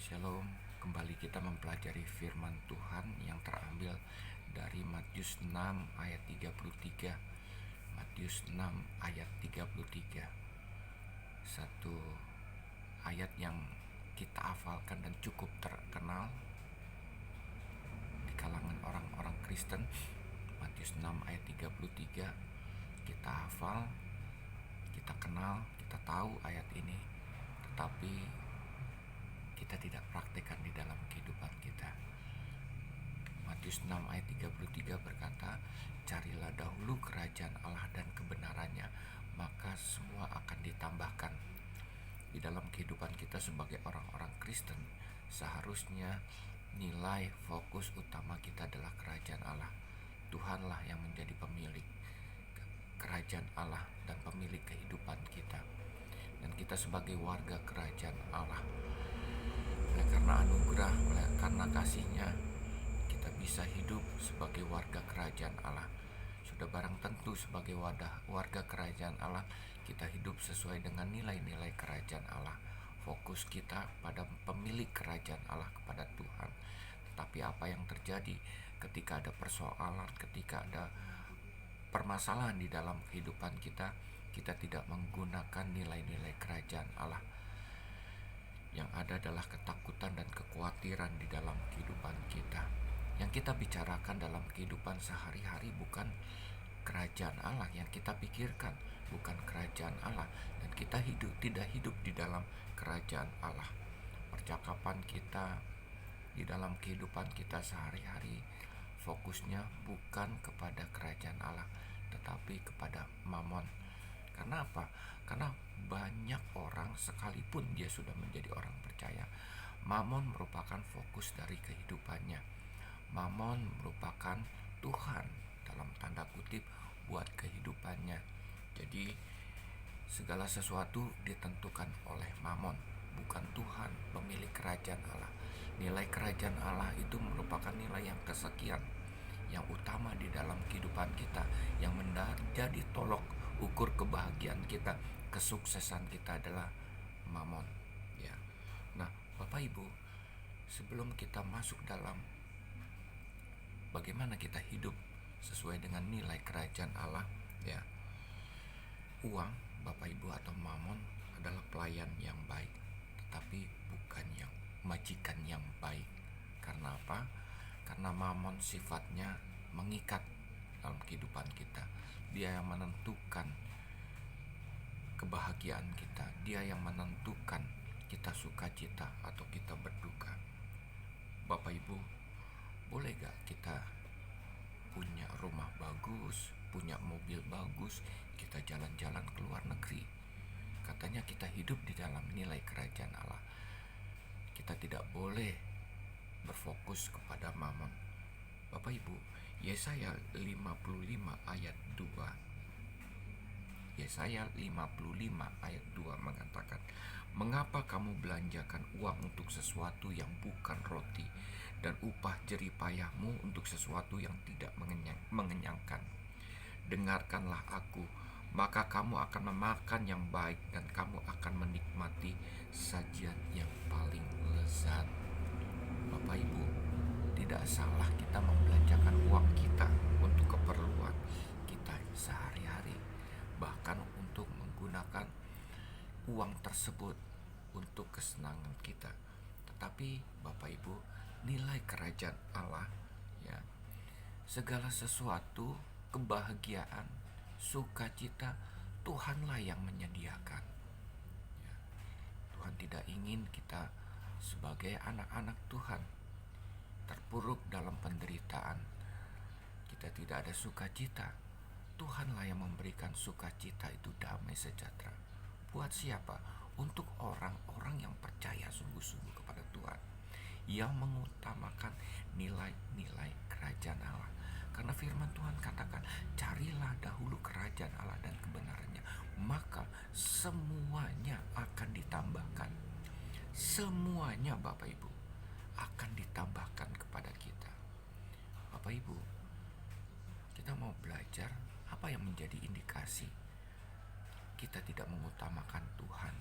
Shalom, kembali kita mempelajari firman Tuhan yang terambil dari Matius 6 ayat 33. Matius 6 ayat 33. Satu ayat yang kita hafalkan dan cukup terkenal di kalangan orang-orang Kristen. Matius 6 ayat 33. Kita hafal, kita kenal, kita tahu ayat ini, tetapi kita tidak praktekkan di dalam kehidupan kita. Matius 6 ayat 33 berkata, "Carilah dahulu kerajaan Allah dan kebenarannya, maka semua akan ditambahkan." Di dalam kehidupan kita sebagai orang-orang Kristen, seharusnya nilai fokus utama kita adalah kerajaan Allah. Tuhanlah yang menjadi pemilik kerajaan Allah dan pemilik kehidupan kita. Dan kita sebagai warga kerajaan Allah, oleh karena anugerah, oleh karena kasih-Nya, kita bisa hidup sebagai warga kerajaan Allah. Sudah barang tentu sebagai warga kerajaan Allah, kita hidup sesuai dengan nilai-nilai kerajaan Allah. Fokus kita pada pemilik kerajaan Allah, kepada Tuhan. Tapi apa yang terjadi ketika ada persoalan, ketika ada permasalahan di dalam kehidupan kita, kita tidak menggunakan nilai-nilai kerajaan Allah. Yang ada adalah ketakutan dan kekhawatiran di dalam kehidupan kita. Yang kita bicarakan dalam kehidupan sehari-hari bukan kerajaan Allah, yang kita pikirkan bukan kerajaan Allah, dan kita tidak hidup di dalam kerajaan Allah. Percakapan kita di dalam kehidupan kita sehari-hari fokusnya bukan kepada kerajaan Allah, tetapi kepada mamon. Karena apa? Karena banyak orang, sekalipun dia sudah menjadi orang percaya, mamon merupakan fokus dari kehidupannya. Mamon merupakan Tuhan dalam tanda kutip buat kehidupannya. Jadi segala sesuatu ditentukan oleh mamon, bukan Tuhan, pemilik kerajaan Allah. Nilai kerajaan Allah itu merupakan nilai yang kesekian, yang utama di dalam kehidupan kita, yang menjadi tolok ukur kebahagiaan kita, kesuksesan kita adalah mamon. Ya. Nah, Bapak Ibu, sebelum kita masuk dalam bagaimana kita hidup sesuai dengan nilai kerajaan Allah, ya, uang, Bapak Ibu, atau mamon adalah pelayan yang baik, tetapi bukan yang majikan yang baik. Karena apa? Karena mamon sifatnya mengikat dalam kehidupan kita. Dia yang menentukan kebahagiaan kita. Dia yang menentukan kita sukacita atau kita berduka. Bapak Ibu, boleh gak kita punya rumah bagus, punya mobil bagus, kita jalan-jalan ke luar negeri? Katanya kita hidup di dalam nilai kerajaan Allah. Kita tidak boleh berfokus kepada mamon. Bapak Ibu, Yesaya 55 ayat 2. Yesaya 55 ayat 2 mengatakan, "Mengapa kamu belanjakan uang untuk sesuatu yang bukan roti, dan upah jerih payahmu untuk sesuatu yang tidak mengenyangkan? Dengarkanlah aku, maka kamu akan memakan yang baik, dan kamu akan menikmati sajian yang paling lezat." Bapak Ibu, tidak salah kita membelanjakan uang kita untuk keperluan kita sehari-hari, bahkan untuk menggunakan uang tersebut untuk kesenangan kita. Tetapi Bapak Ibu, nilai kerajaan Allah, ya, segala sesuatu, kebahagiaan, sukacita, Tuhanlah yang menyediakan. Ya, Tuhan tidak ingin kita sebagai anak-anak Tuhan terpuruk dalam penderitaan. Kita tidak ada sukacita. Tuhanlah yang memberikan sukacita, itu damai sejahtera. Buat siapa? Untuk orang-orang yang percaya sungguh-sungguh kepada Tuhan, yang mengutamakan nilai-nilai kerajaan Allah. Karena firman Tuhan katakan, "Carilah dahulu kerajaan Allah dan kebenarannya, maka semuanya akan ditambahkan." Semuanya, Bapak Ibu, akan ditambahkan kepada kita. Bapak Ibu, kita mau belajar apa yang menjadi indikasi kita tidak mengutamakan Tuhan,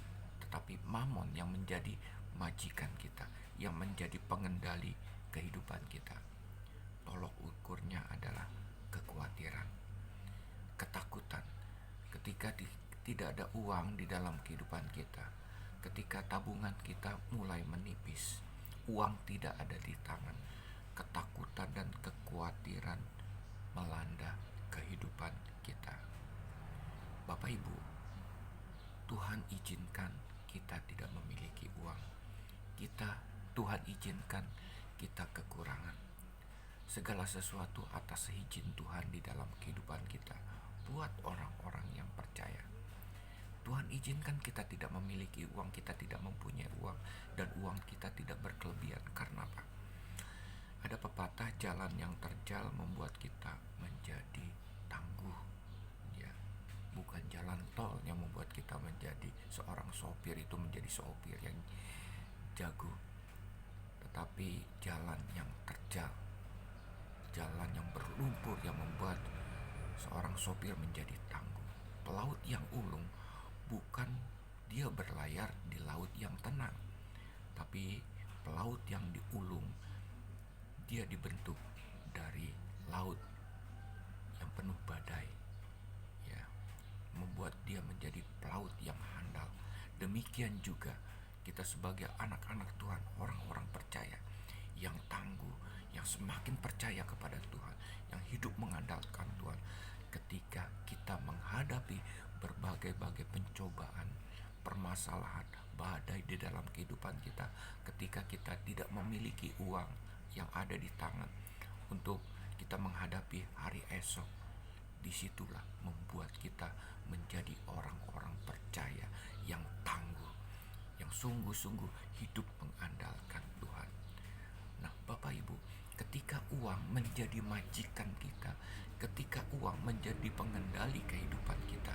tetapi mamon yang menjadi majikan kita, yang menjadi pengendali kehidupan kita. Tolok ukurnya adalah kekhawatiran, ketakutan. Ketika tidak ada uang di dalam kehidupan kita, ketika tabungan kita mulai menipis, uang tidak ada di tangan, ketakutan dan kekhawatiran melanda kehidupan kita. Bapak Ibu, Tuhan izinkan kita tidak memiliki uang. Tuhan izinkan kita kekurangan. Segala sesuatu atas izin Tuhan di dalam kehidupan kita buat orang-orang yang percaya. Tuhan izinkan kita tidak memiliki uang, kita tidak mempunyai uang, dan uang kita tidak berkelebihan. Karena apa? Ada pepatah, jalan yang terjal membuat kita menjadi tangguh. Ya, bukan jalan tol yang membuat kita menjadi seorang sopir itu menjadi sopir yang jago, tetapi jalan yang terjal, jalan yang berlumpur yang membuat seorang sopir menjadi tangguh. Pelaut yang ulung bukan dia berlayar di laut yang tenang, tapi pelaut yang diulung dia dibentuk dari laut yang penuh badai, ya, membuat dia menjadi pelaut yang handal. Demikian juga kita sebagai anak-anak Tuhan, orang-orang percaya yang tangguh, yang semakin percaya kepada Tuhan, yang hidup mengandalkan Tuhan. Ketika kita menghadapi berbagai-bagai pencobaan, permasalahan, badai di dalam kehidupan kita, ketika kita tidak memiliki uang yang ada di tangan untuk kita menghadapi hari esok, disitulah membuat kita menjadi orang-orang percaya yang tangguh, yang sungguh-sungguh hidup mengandalkan Tuhan. Nah, Bapak Ibu, ketika uang menjadi majikan kita, ketika uang menjadi pengendali kehidupan kita,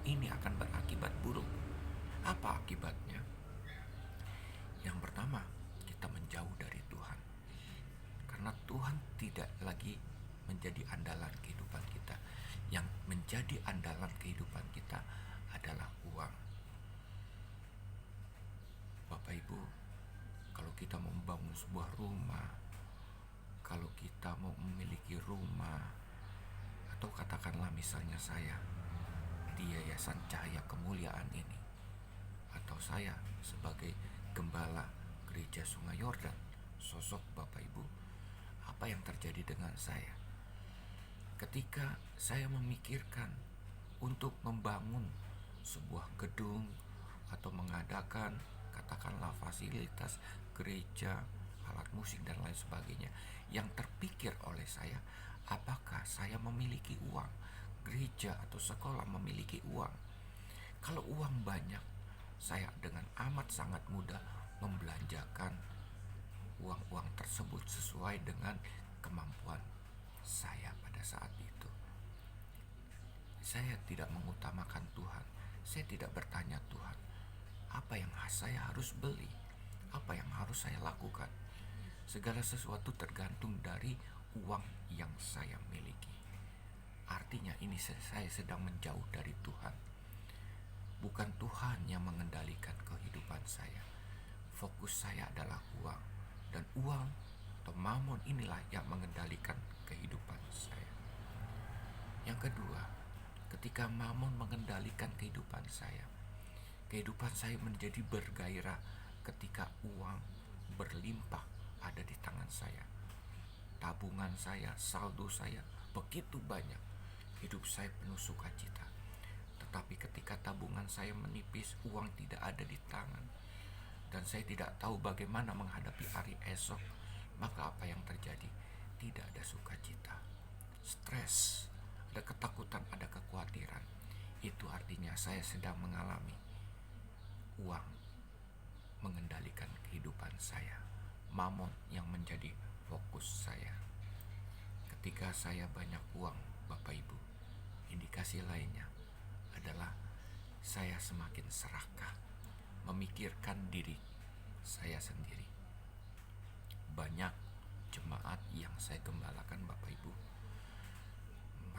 ini akan berakibat buruk. Apa akibatnya? Yang pertama, kita menjauh dari Tuhan. Karena Tuhan tidak lagi menjadi andalan kehidupan kita. Yang menjadi andalan kehidupan kita adalah uang. Bapak Ibu, kalau kita mau membangun sebuah rumah, kalau kita mau memiliki rumah, atau katakanlah misalnya saya di Yayasan Cahaya Kemuliaan ini, atau saya sebagai gembala gereja Sungai Yordan, sosok Bapak Ibu, apa yang terjadi dengan saya? Ketika saya memikirkan untuk membangun sebuah gedung atau mengadakan katakanlah fasilitas gereja, alat musik dan lain sebagainya, yang terpikir oleh saya, apakah saya memiliki uang? Gereja atau sekolah memiliki uang? Kalau uang banyak, saya dengan amat sangat mudah membelanjakan uang-uang tersebut sesuai dengan kemampuan saya pada saat itu. Saya tidak mengutamakan Tuhan. Saya tidak bertanya Tuhan, apa yang saya harus beli? Apa yang harus saya lakukan? Segala sesuatu tergantung dari uang yang saya miliki. Artinya ini saya sedang menjauh dari Tuhan. Bukan Tuhan yang mengendalikan kehidupan saya. Fokus saya adalah uang. Dan uang atau mamon inilah yang mengendalikan kehidupan saya. Yang kedua, ketika mamon mengendalikan kehidupan saya menjadi bergairah ketika uang berlimpah ada di tangan saya. Tabungan saya, saldo saya begitu banyak. Hidup saya penuh sukacita. Tetapi ketika tabungan saya menipis, uang tidak ada di tangan, dan saya tidak tahu bagaimana menghadapi hari esok, maka apa yang terjadi? Tidak ada sukacita, stres, ada ketakutan, ada kekhawatiran. Itu artinya saya sedang mengalami uang mengendalikan kehidupan saya, mamon yang menjadi fokus saya. Ketika saya banyak uang, Bapak Ibu, indikasi lainnya adalah saya semakin serakah, memikirkan diri saya sendiri. Banyak jemaat yang saya gembalakan, Bapak Ibu,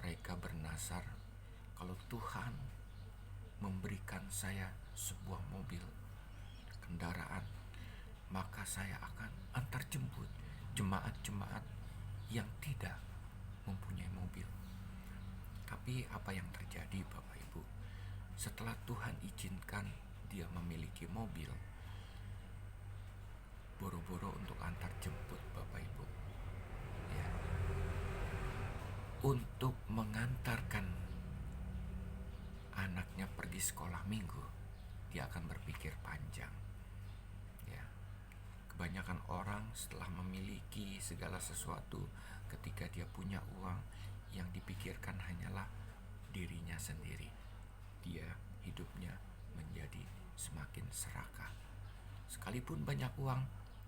mereka bernasar kalau Tuhan memberikan saya sebuah mobil, kendaraan, maka saya akan antar jemput jemaat-jemaat yang tidak mempunyai mobil. Tapi apa yang terjadi Bapak Ibu? Setelah Tuhan izinkan dia memiliki mobil, boro-boro untuk antar jemput Bapak Ibu, ya, untuk mengantarkan anaknya pergi sekolah minggu, dia akan berpikir panjang, ya. Kebanyakan orang setelah memiliki segala sesuatu, ketika dia punya uang, yang dipikirkan hanyalah dirinya sendiri. Dia hidupnya menjadi semakin serakah. Sekalipun banyak uang,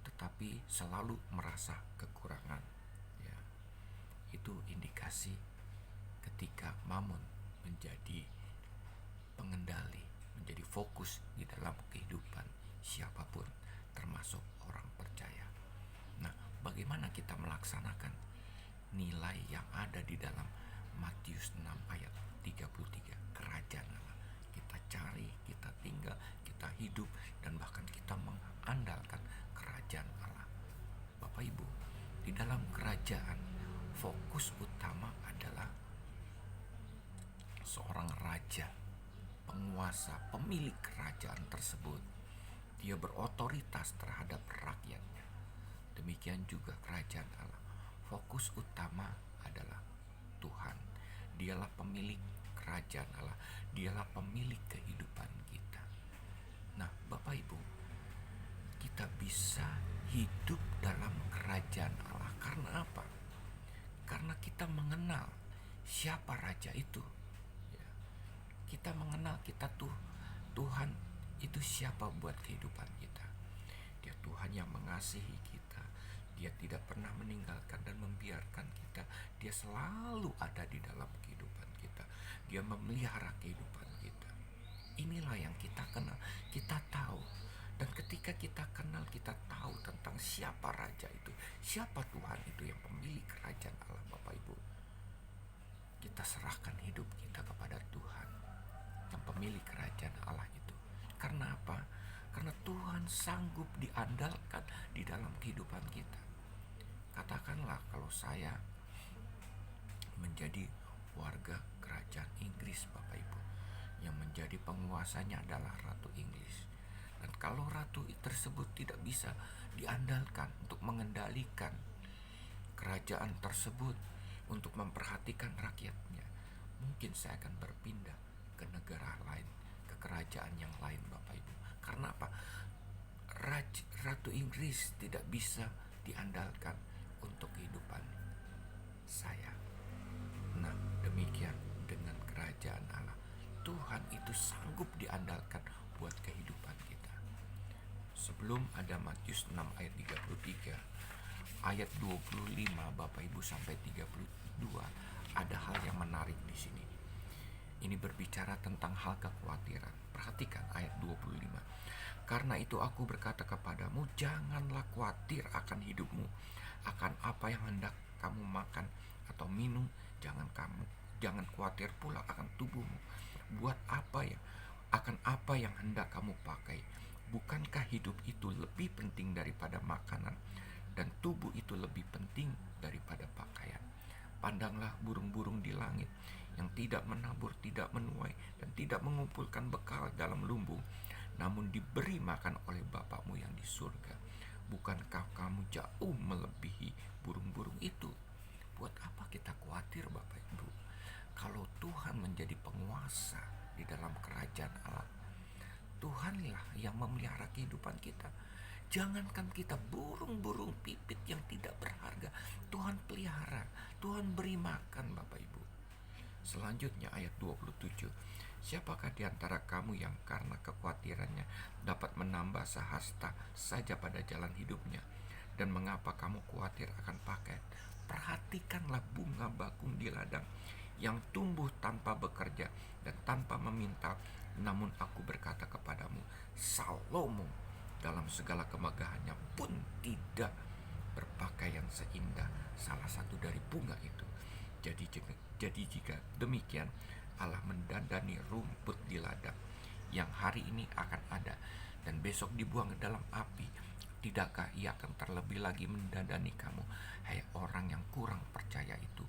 tetapi selalu merasa kekurangan. Ya, itu indikasi ketika mammon menjadi pengendali, menjadi fokus di dalam kehidupan siapapun, termasuk orang percaya. Nah, bagaimana kita melaksanakan nilai yang ada di dalam Matius 6 ayat 33, kerajaan Allah? Kita cari, kita tinggal, kita hidup, dan bahkan kita mengandalkan kerajaan Allah. Bapak Ibu, di dalam kerajaan, fokus utama adalah seorang raja, penguasa, pemilik kerajaan tersebut. Dia berotoritas terhadap rakyatnya. Demikian juga kerajaan Allah. Fokus utama adalah Tuhan. Dialah pemilik kerajaan Allah. Dialah pemilik kehidupan kita. Nah, Bapak Ibu, kita bisa hidup dalam kerajaan Allah karena apa? Karena kita mengenal siapa raja itu. Ya. Kita mengenal Tuhan itu siapa buat kehidupan kita. Dia Tuhan yang mengasihi kita. Dia tidak pernah meninggalkan dan membiarkan kita. Dia selalu ada di dalam kehidupan kita. Dia memelihara kehidupan kita. Inilah yang kita kenal, kita tahu. Dan ketika kita kenal, kita tahu tentang siapa raja itu, siapa Tuhan itu yang pemilik kerajaan Allah, Bapak Ibu. Kita serahkan hidup kita kepada Tuhan yang pemilik kerajaan Allah itu. Karena apa? Karena Tuhan sanggup diandalkan di dalam kehidupan kita. Katakanlah kalau saya menjadi warga kerajaan Inggris, Bapak Ibu, yang menjadi penguasanya adalah Ratu Inggris. Dan kalau ratu tersebut tidak bisa diandalkan untuk mengendalikan kerajaan tersebut, untuk memperhatikan rakyatnya, mungkin saya akan berpindah ke negara lain, ke kerajaan yang lain, Bapak Ibu. Karena apa? Ratu Inggris tidak bisa diandalkan untuk kehidupan saya. Nah, demikian dengan kerajaan Allah. Tuhan itu sanggup diandalkan buat kehidupan kita. Sebelum ada Matius 6 ayat 33, ayat 25 Bapak Ibu sampai 32, ada hal yang menarik di sini. Ini berbicara tentang hal kekhawatiran. Perhatikan ayat 25. Karena itu aku berkata kepadamu, janganlah khawatir akan hidupmu, akan apa yang hendak kamu makan atau minum. Jangan khawatir pula akan tubuhmu, buat apa ya, akan apa yang hendak kamu pakai. Bukankah hidup itu lebih penting daripada makanan, dan tubuh itu lebih penting daripada pakaian? Pandanglah burung-burung di langit, yang tidak menabur, tidak menuai, dan tidak mengumpulkan bekal dalam lumbung, namun diberi makan oleh Bapakmu yang di surga. Bukankah kamu jauh melebihi burung-burung itu? Buat apa kita khawatir, Bapak Ibu? Kalau Tuhan menjadi penguasa di dalam kerajaan Allah, Tuhanlah yang memelihara kehidupan kita. Jangankan kita burung-burung pipit yang tidak berharga, Tuhan pelihara, Tuhan beri makan, Bapak Ibu. Selanjutnya ayat 27. Siapakah di antara kamu yang karena kekhawatirannya dapat menambah sehasta saja pada jalan hidupnya? Dan mengapa kamu khawatir akan pakaian? Perhatikanlah bunga bakung di ladang, yang tumbuh tanpa bekerja dan tanpa meminta. Namun aku berkata kepadamu, Salomo dalam segala kemegahannya pun tidak berpakaian seindah salah satu dari bunga itu. Jadi jika demikian, Allah mendandani rumput di ladang yang hari ini akan ada dan besok dibuang ke dalam api, tidakkah ia akan terlebih lagi mendandani kamu, hai orang yang kurang percaya itu,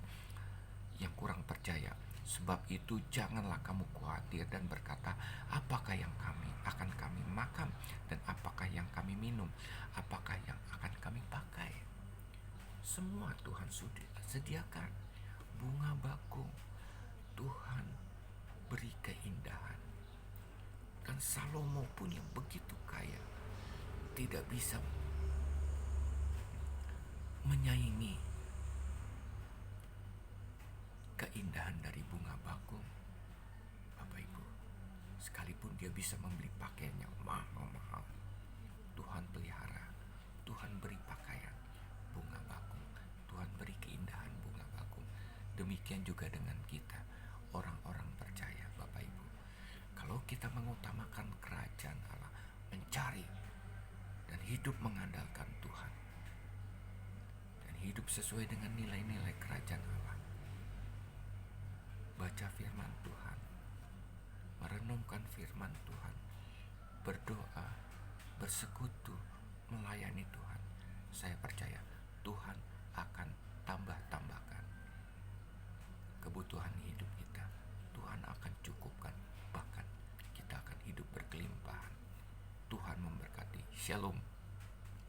yang kurang percaya. Sebab itu janganlah kamu khawatir dan berkata, apakah yang akan kami makan, dan apakah yang kami minum, apakah yang akan kami pakai. Semua Tuhan sudah sediakan. Bunga bakung Tuhan beri keindahan. Dan Salomo pun yang begitu kaya tidak bisa menyaingi keindahan dari bunga bakung. Bapak Ibu, sekalipun dia bisa membeli pakaian yang mahal-mahal, Tuhan pelihara, Tuhan beri pakaian bunga bakung, Tuhan beri keindahan bunga bakung. Demikian juga dengan kita, orang-orang percaya. Bapak Ibu, kalau kita mengutamakan kerajaan Allah, mencari dan hidup mengandalkan Tuhan, dan hidup sesuai dengan nilai-nilai kerajaan Allah, baca firman Tuhan, merenungkan firman Tuhan, berdoa, bersekutu, melayani Tuhan, saya percaya Tuhan akan tambahkan kebutuhan hidup kita. Tuhan akan cukupkan, bahkan kita akan hidup berkelimpahan. Tuhan memberkati. Shalom.